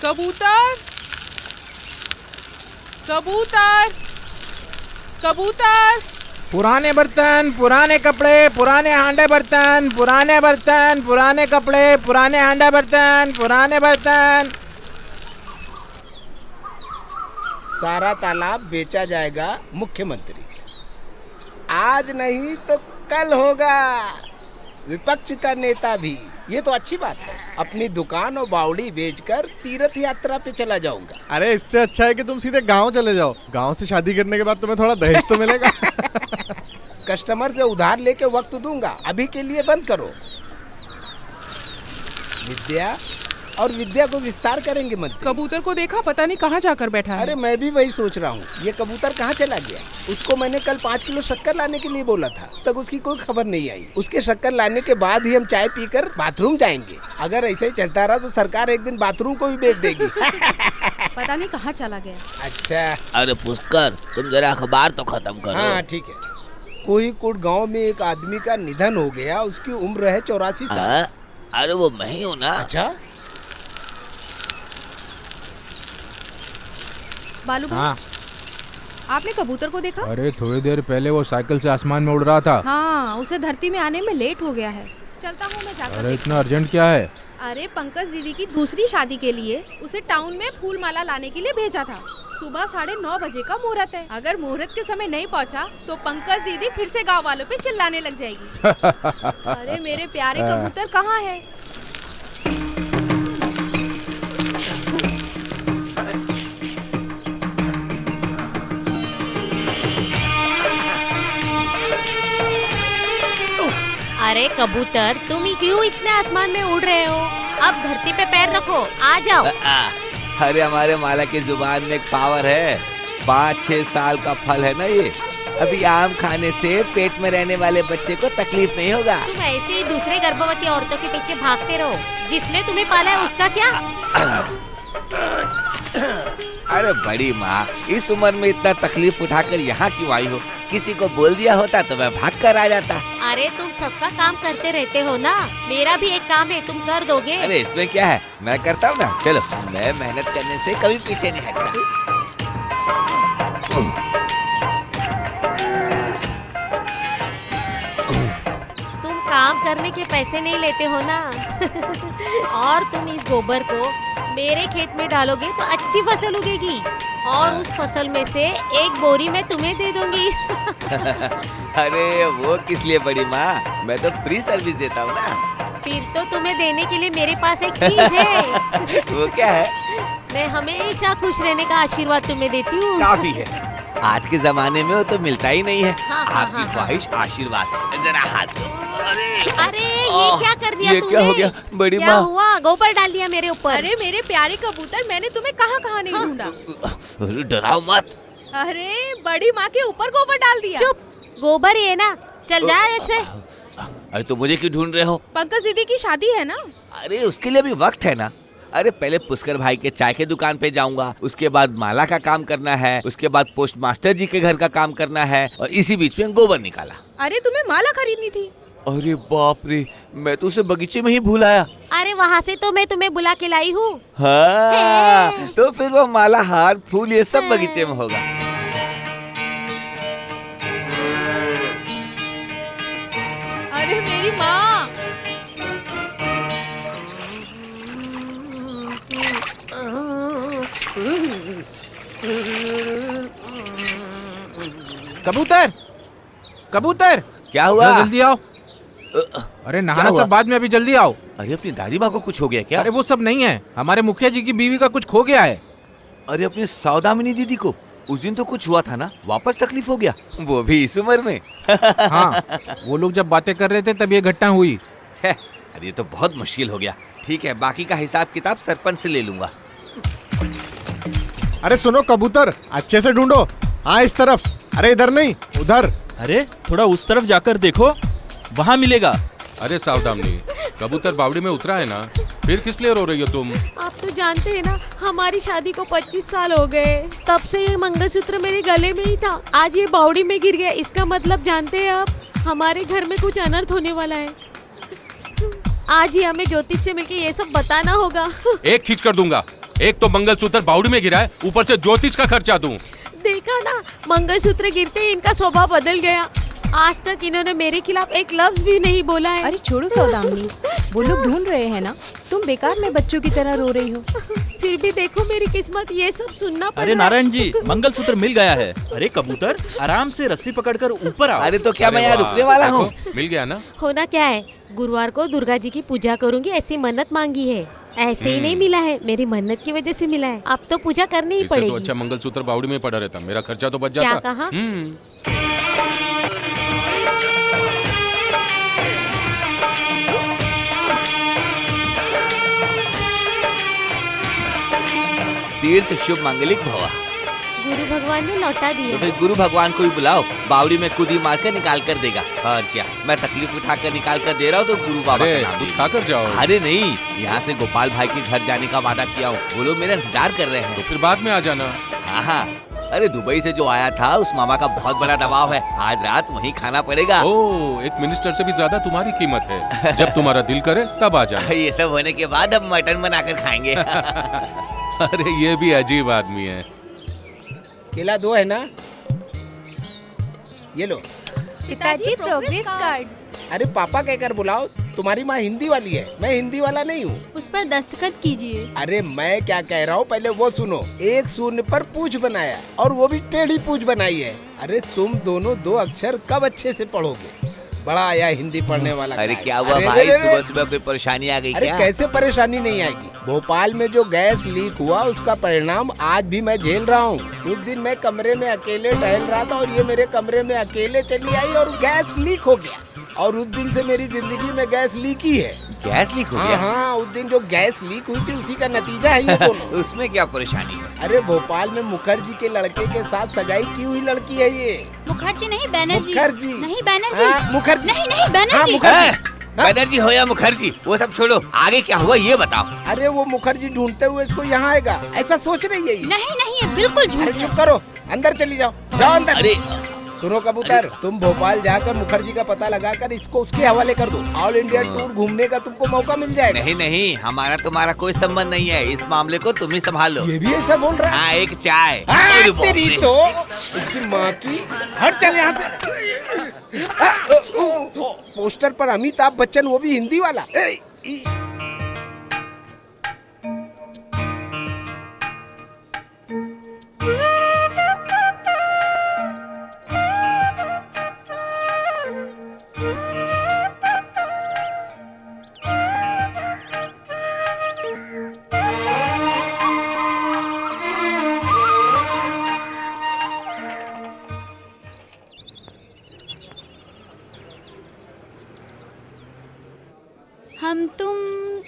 कबूतर, कबूतर, कबूतर। पुराने बर्तन, पुराने कपड़े, पुराने हांडे बर्तन, पुराने बर्तन, पुराने कपड़े, पुराने हांडे बर्तन, पुराने बर्तन। सारा तालाब बेचा जाएगा मुख्यमंत्री। आज नहीं तो कल होगा। विपक्ष का नेता भी। ये तो अच्छी बात है। अपनी दुकान और बावड़ी बेचकर तीर्थ यात्रा पे चला जाऊंगा। अरे इससे अच्छा है कि तुम सीधे गांव चले जाओ। गांव से शादी करने के बाद तुम्हें थोड़ा दहेज तो मिलेगा। कस्टमर से उधार लेके वक्त दूंगा। अभी के लिए बंद करो। विद्या और विद्या को विस्तार करेंगे मंत्री। कबूतर को देखा, पता नहीं कहाँ जाकर बैठा है। अरे मैं भी वही सोच रहा हूँ, ये कबूतर कहाँ चला गया। उसको मैंने कल 5 किलो शक्कर लाने के लिए बोला था, तक उसकी कोई खबर नहीं आई। उसके शक्कर लाने के बाद ही हम चाय पीकर बाथरूम जाएंगे। अगर ऐसे ही चलता रहा तो सरकार एक दिन बाथरूम को भी बेच देगी। पता नहीं कहाँ चला गया। अच्छा। अरे पुष्कर, तुम जरा अखबार तो खत्म करो। हाँ ठीक है। कोहीकोट गांव में एक आदमी का निधन हो गया। उसकी उम्र है 84 साल। अरे वो मैं ही हूँ ना। अच्छा। बालू भाई, हाँ। आपने कबूतर को देखा? अरे थोड़ी देर पहले वो साइकिल से आसमान में उड़ रहा था। हाँ, उसे धरती में आने में लेट हो गया है। चलता हूँ मैं जाकर। अरे इतना अर्जेंट क्या है? अरे पंकज दीदी की दूसरी शादी के लिए उसे टाउन में फूल माला लाने के लिए भेजा था। सुबह 9:30 बजे का मुहूर्त है। अगर मुहूर्त के समय नहीं पहुंचा तो पंकज दीदी फिर से गांव वालों पे चिल्लाने लग जाएगी। अरे मेरे प्यारे कबूतर कहाँ है? अरे कबूतर, तुम ही क्यों इतने आसमान में उड़ रहे हो? अब धरती पे पैर रखो, आ जाओ। अरे हमारे माला की जुबान में एक पावर है। 5-6 साल का फल है ना ये। अभी आम खाने से पेट में रहने वाले बच्चे को तकलीफ नहीं होगा। तुम ऐसे ही दूसरे गर्भवती औरतों के पीछे भागते रहो। जिसने तुम्हें पाला है उसका क्या? अरे बड़ी माँ, इस उम्र में इतना तकलीफ उठाकर यहाँ क्यों आई हो? किसी को बोल दिया होता तो मैं भाग कर आ जाता। अरे तुम सबका काम करते रहते हो ना। मेरा भी एक काम है, तुम कर दोगे? अरे इसमें क्या है, मैं करता हूँ ना। चलो, मैं मेहनत करने से कभी पीछे नहीं हटता। तुम काम करने के पैसे नहीं लेते हो ना। और तुम इस गोबर को मेरे खेत में डालोगे तो अच्छी फसल उगेगी और उस फसल में से एक बोरी मैं तुम्हें दे दूंगी। अरे वो किस लिए बड़ी माँ, मैं तो फ्री सर्विस देता हूँ ना। फिर तो तुम्हें देने के लिए मेरे पास एक चीज है। वो क्या है? मैं हमेशा खुश रहने का आशीर्वाद तुम्हें देती हूँ। काफी है। आज के जमाने में वो तो मिलता ही नहीं है। हाँ, आपकी ख्वाहिश आशीर्वाद। जरा हाथ दो। अरे ये क्या कर दिया ये तूने? क्या हो गया बड़ी क्या माँ? हुआ? गोबर डाल दिया मेरे ऊपर। अरे मेरे प्यारे कबूतर, मैंने तुम्हें कहाँ नहीं ढूंढा। अरे डराओ मत। अरे बड़ी माँ के ऊपर गोबर डाल दिया। चुप, गोबर ही है ना, चल जा ऐसे। अरे तो मुझे क्यों ढूंढ रहे हो? पंकज दीदी की शादी है ना। अरे उसके लिए भी वक्त है ना। अरे पहले पुष्कर भाई के चाय के दुकान पे जाऊंगा, उसके बाद माला का काम करना है, उसके बाद पोस्ट मास्टर जी के घर का काम करना है और इसी बीच में गोबर निकाला। अरे तुम्हें माला खरीदनी थी। अरे बाप रे, मैं तो उसे बगीचे में ही भूल आया। अरे वहाँ से तो मैं तुम्हें बुला के लाई हूँ। हाँ, तो फिर वो माला, हार, फूल ये सब बगीचे में होगा। अरे मेरी माँ। कबूतर, कबूतर, क्या हुआ? जल्दी आओ। अरे नहाना सब बाद में, अभी जल्दी आओ। अरे अपनी दादी माँ को कुछ हो गया क्या? अरे वो सब नहीं है, हमारे मुखिया जी की बीवी का कुछ खो गया है। अरे अपनी सौदामिनी दीदी को उस दिन तो कुछ हुआ था ना, वापस तकलीफ हो गया, वो भी इस उम्र में। हाँ, वो लोग जब बातें कर रहे थे तब ये घटना हुई। अरे ये तो बहुत मुश्किल हो गया। ठीक है, बाकी का हिसाब किताब सरपंच से ले लूंगा। अरे सुनो कबूतर, अच्छे से ढूंढो। हाँ इस तरफ। अरे इधर नहीं, उधर। अरे थोड़ा उस तरफ जाकर देखो, वहाँ मिलेगा। अरे सावधानी, कबूतर बावड़ी में उतरा है ना, फिर किस लिए रो रही हो तुम? आप तो जानते हैं ना, हमारी शादी को 25 साल हो गए। तब से ये मंगलसूत्र मेरे गले में ही था। आज ये बावड़ी में गिर गया। इसका मतलब जानते हैं आप, हमारे घर में कुछ अनर्थ होने वाला है। आज ही हमें ज्योतिष से मिलके ये सब बताना होगा। एक खींच कर दूंगा। एक तो मंगलसूत्र बावड़ी में गिरा है, ऊपर से ज्योतिष का खर्चा दूं। देखा ना, मंगलसूत्र गिरते ही इनका स्वभाव बदल गया। आज तक इन्होंने मेरे खिलाफ एक लफ्ज भी नहीं बोला है। अरे छोड़ो सौदामिनी, वो लोग ढूंढ रहे हैं ना, तुम बेकार में बच्चों की तरह रो रही हो। फिर भी देखो मेरी किस्मत, ये सब सुनना पड़ अरे रहा है। नारायण जी, मंगलसूत्र मिल गया है। अरे कबूतर, आराम से रस्सी पकड़कर ऊपर आओ। अरे तो क्या मैं यहाँ वाह, रुकने वाला हूँ? देखो, मिल गया ना। होना क्या है, गुरुवार को दुर्गा जी की पूजा करूंगी ऐसी मन्नत मांगी है। ऐसे ही नहीं मिला है, मेरी मन्नत की वजह से मिला है। अब तो पूजा करनी ही इससे पड़ेगी। तो अच्छा मंगलसूत्र बावड़ी में पड़ा रहता, मेरा खर्चा तो बच क्या जाता। कहा? तीर्थ शुभ मांगलिक भवा। गुरु भगवान ने लौटा तो दिया। फिर गुरु भगवान को ही बुलाओ, बावड़ी में खुद ही मार कर निकाल कर देगा। और क्या, मैं तकलीफ उठा कर निकाल कर दे रहा हूँ तो गुरु बाबा अरे का नाम कुछ लीजिए। खाकर जाओ। अरे नहीं, यहाँ से गोपाल भाई के घर जाने का वादा किया हूँ, वो लोग मेरा इंतजार कर रहे हैं। तो फिर बाद में आ जाना। हाँ, अरे दुबई से जो आया था उस मामा का बहुत बड़ा दबाव है, आज रात वहीं खाना पड़ेगा। ओ, एक मिनिस्टर से भी ज्यादा तुम्हारी कीमत है। जब तुम्हारा दिल करे तब आ जाना। ये सब होने के बाद अब मटन बनाकर खाएंगे। अरे ये भी अजीब आदमी है। केला 2 है ना? ये लो। पिताजी प्रोग्रेस कार्ड। अरे पापा कहकर बुलाओ, तुम्हारी माँ हिंदी वाली है, मैं हिंदी वाला नहीं हूँ। उस पर दस्तखत कीजिए। अरे मैं क्या कह रहा हूँ पहले वो सुनो। एक शून्य पर पूछ बनाया और वो भी टेढ़ी पूछ बनाई है। अरे तुम दोनों 2 अक्षर कब अच्छे से पढ़ोगे? बड़ा आया हिंदी पढ़ने वाला। अरे guy। क्या हुआ अरे, भाई, अरे, अरे, सुबह सुबह कोई परेशानी आ गई अरे क्या? कैसे परेशानी नहीं आएगी? भोपाल में जो गैस लीक हुआ उसका परिणाम आज भी मैं झेल रहा हूँ। उस दिन मैं कमरे में अकेले टहल रहा था और ये मेरे कमरे में अकेले चली आई और गैस लीक हो गया। और उस दिन से मेरी जिंदगी में गैस लीक ही है। गैस लीक हो हाँ गया? हाँ, उस दिन जो गैस लीक हुई थी उसी का नतीजा है ये दोनों। उसमें क्या परेशानी है? अरे भोपाल में मुखर्जी के लड़के के साथ सगाई की हुई लड़की है ये। मुखर्जी नहीं, बैनर्जी। मुखर्जी। नहीं बैनर्जी। हाँ, मुखर्जी। नहीं नहीं हाँ, बैनर्जी। मुखर्जी। बनर्जी हो या मुखर्जी, वो सब छोड़ो, आगे क्या हुआ ये बताओ। अरे वो मुखर्जी ढूंढते हुए इसको यहाँ आएगा, ऐसा सोच रही है ये। नहीं नहीं, ये बिल्कुल झूठ अरे है। चुप करो, अंदर चली जाओ, जाओ अंदर। अरे सुनो कबूतर, तुम भोपाल जाकर मुखर्जी का पता लगाकर इसको उसके हवाले कर दो। ऑल इंडिया टूर घूमने का तुमको मौका मिल जाएगा। नहीं नहीं, हमारा तुम्हारा कोई संबंध नहीं है, इस मामले को तुम ही संभालो। ये भी ऐसा बोल रहा है? हाँ, एक चाय। हाँ, अरे बाप तेरी रे। तो उसकी माँ की। हट चल यहाँ से। पोस्टर पर अमिताभ बच्चन, वो भी हिंदी वाला। हम तुम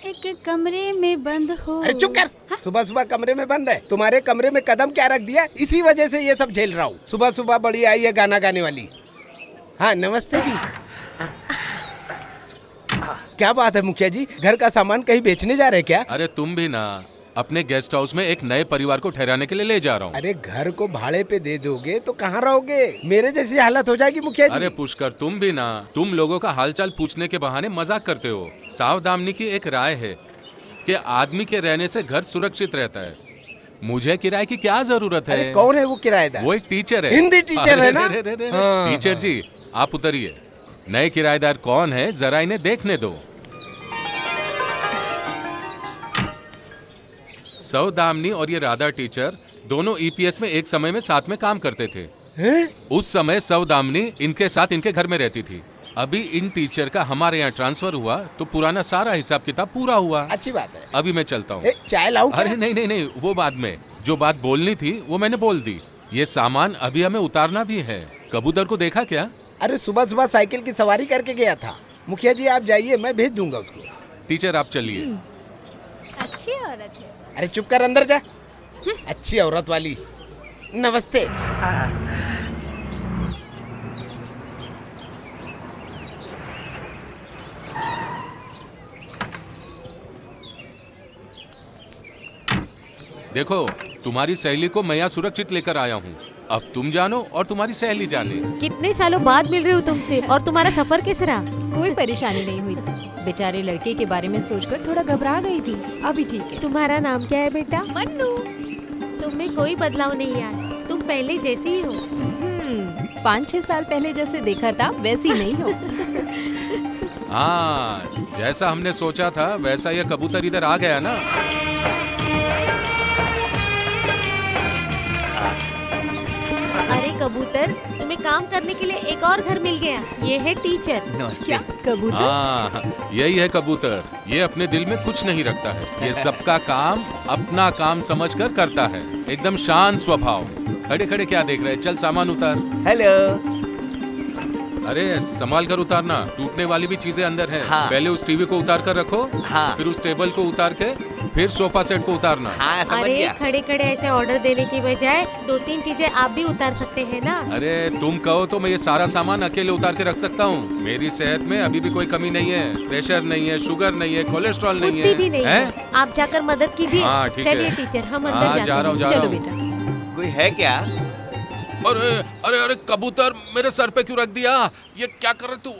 एक कमरे में बंद हो। अरे चुप कर। सुबह सुबह कमरे में बंद है? तुम्हारे कमरे में कदम क्या रख दिया? इसी वजह से ये सब झेल रहा हूँ। सुबह सुबह बड़ी आई है गाना गाने वाली। हाँ नमस्ते जी। क्या बात है मुखिया जी, घर का सामान कहीं बेचने जा रहे क्या? अरे तुम भी ना, अपने गेस्ट हाउस में एक नए परिवार को ठहराने के लिए ले जा रहा हूँ। अरे घर को भाड़े पे दे दोगे तो कहाँ रहोगे? मेरे जैसी हालत हो जाएगी मुखिया जी। अरे पुष्कर, तुम भी ना, तुम लोगों का हालचाल पूछने के बहाने मजाक करते हो। सावधानी की एक राय है कि आदमी के रहने से घर सुरक्षित रहता है। मुझे किराए की क्या जरूरत है? अरे कौन है वो किराएदार? वो एक टीचर है। हिंदी टीचर है ना? हाँ, टीचर जी आप उतरिए। नए किराएदार कौन है जरा इन्हें देखने दो। सौदामिनी और ये राधा टीचर दोनों ईपीएस में एक समय में साथ में काम करते थे। उस समय सौदामिनी इनके साथ इनके घर में रहती थी। अभी इन टीचर का हमारे यहाँ ट्रांसफर हुआ तो पुराना सारा हिसाब किताब पूरा हुआ। अच्छी बात है। अभी मैं चलता हूँ। चाय लाऊं क्या? अरे नहीं नहीं नहीं, वो बाद में। जो बात बोलनी थी वो मैंने बोल दी। ये सामान अभी हमें उतारना भी है। कबूतर को देखा क्या? अरे सुबह सुबह साइकिल की सवारी करके गया था। मुखिया जी आप जाइए, मैं भेज दूंगा उसको। टीचर आप चलिए। अच्छी औरत है। अरे चुप कर, अंदर जा। अच्छी औरत वाली। नमस्ते। देखो, तुम्हारी सहेली को मैं यहाँ सुरक्षित लेकर आया हूँ। अब तुम जानो और तुम्हारी सहेली जाने। कितने सालों बाद मिल रही हूँ तुमसे, और तुम्हारा सफर कैसा रहा? कोई परेशानी नहीं हुई। बेचारे लड़के के बारे में सोचकर थोड़ा घबरा गई थी। अभी ठीक है। तुम्हारा नाम क्या है बेटा? मन्नू। तुम में कोई बदलाव नहीं आया, तुम पहले जैसी ही हो। 5-6 साल पहले जैसे देखा था वैसी नहीं हो। हाँ, जैसा हमने सोचा था वैसा ये कबूतर इधर आ गया ना। अरे कबूतर, तुम्हें काम करने के लिए एक और घर मिल गया। ये है टीचर। क्या कबूतर? हाँ, यही है कबूतर। ये अपने दिल में कुछ नहीं रखता है। ये सबका काम अपना काम समझकर करता है। एकदम शांत स्वभाव। खड़े खड़े क्या देख रहे? चल सामान उतार। हेलो। अरे संभाल कर उतारना, टूटने वाली भी चीजें अंदर हैं। हाँ। पहले उस टीवी को उतार कर रखो। हाँ। फिर उस टेबल को उतार के फिर सोफा सेट को उतारना। हाँ, समझ अरे गया। खड़े खड़े ऐसे ऑर्डर देने की बजाय 2-3 चीजें आप भी उतार सकते हैं ना। अरे तुम कहो तो मैं ये सारा सामान अकेले उतार के रख सकता हूँ। मेरी सेहत में अभी भी कोई कमी नहीं है। प्रेशर नहीं है, शुगर नहीं है, कोलेस्ट्रॉल नहीं कुत्ती है। भी नहीं है। आप जाकर मदद कीजिए। हाँ, ठीक चलिए है। टीचर, हम हाँ, अंदर जाते जा रहा हूँ, हैं। जा रहा चलो हूँ। बेटा। कोई है क्या? अरे अरे अरे कबूतर, मेरे सर पे क्यों रख दिया? ये क्या कर रहा तू?